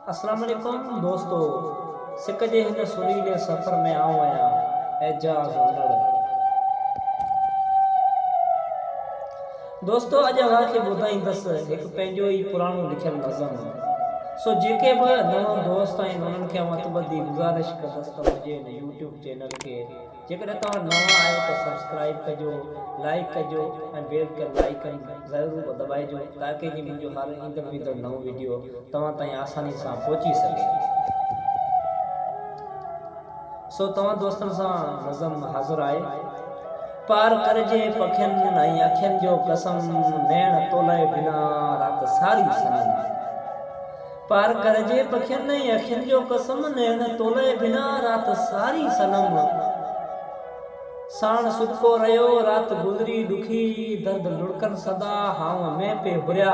अस्सलाम वालेकुम दोस्तों, सिक जे हिन सुरीले सफ़र में आऊं आहियां एजाज़ वणड़। दोस्तों अॼु अव्हांखे ॿुधाईंदुसि हिकु पंहिंजो ई पुराणो लिखियलु नज़म। सो जेके बि नवां दोस्त आहिनि उन्हनि खे मतबदी गुज़ारिश कंदुसि त मुंहिंजे हिन यूट्यूब चैनल खे जेकॾहिं तव्हां नवां आहियो त सब्सक्राइब कजो, लाइक कजो ऐं बेल के लाइकन ज़रूरु दॿाइजो ताकि जी मुंहिंजो हर ईंदड़ नओं वीडियो तव्हां ताईं आसानी सां पहुची सघे। सो तव्हां दोस्तनि सां नज़म हाज़िर आहे। पार करजे पखियुनि ऐं अखियुनि जो कसम, नैण तोलाए बिना राति सारी सनम। पार करजे पखियुनि ऐं अखियुनि जो कसम, नैण तोलाए बिना राति सारी सनम। साण सुटको रहियो राति गुज़री ॾुखी, दर्द लुड़कनि सदा हाव में पे हुरिया।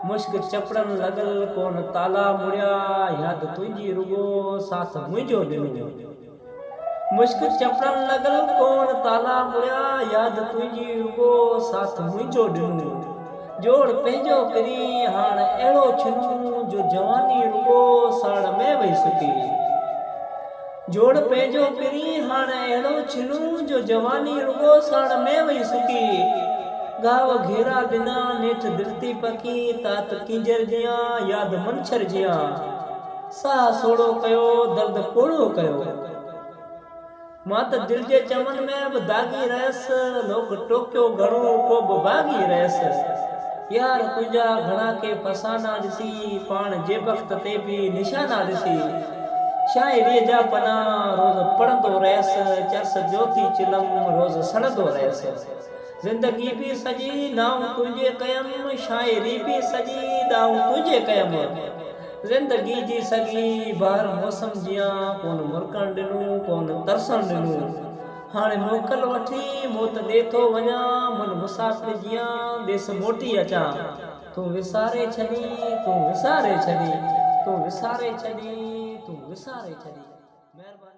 मुश्क चपड़नि लॻल कोन ताला मुड़िया, यादि तुंहिंजी रुगो साथ मुंहिंजो ॾिनो। मुश्क चपड़नि लॻल कोन ताला मुड़िया, यादि तुंहिंजी रुगो साथ मुंहिंजो ॾिनो। जोड़ पंहिंजो किरी हाणे अहिड़ो छिनूं जो जवानी रुगो साड़ में वई सुकी। जोड़ पंहिंजो किरी हाणे अहिड़ो छिनूं जो जवानी रुगो साड़ में वई सुकी। गाव घेरा बिना नेठ दिलती पकी, तात किंजर जियां यादि मंछर जियां। साह सोड़ो कयो दर्द पोड़ो कयो, मां त दिल जे चमन में बि दागी रहियसि। लोक टोकियो घणो को बि भागी रहियसि। यार तुंहिंजा घणा के फसाना ॾिसी, पाण जे वक़्त ते बि निशाना ॾिसी। शाइरीअ जा पना रोज़ पढ़ंदो रहियसि, चर्स ज्योति चिलम रोज़ सड़ंदो रहियसि। ज़िंदगी बि सॼी नाऊं तुंहिंजे कयमि, शाइरी बि सॼी नाऊं तुंहिंजे कयमि। ज़िंदगी जी सॼी बहार मौसम जियां, कोन मुरकण ॾिनो कोन तरसण ॾिनो। हाणे मोकल वठी मौत ॾे थो वञा, मन मुसाफ़िर जियां देस मोटी अचां। तूं विसारे छॾी, तूं विसारे छॾी, तूं विसारे छॾी, तूं विसारे छॾी। महिरबानी।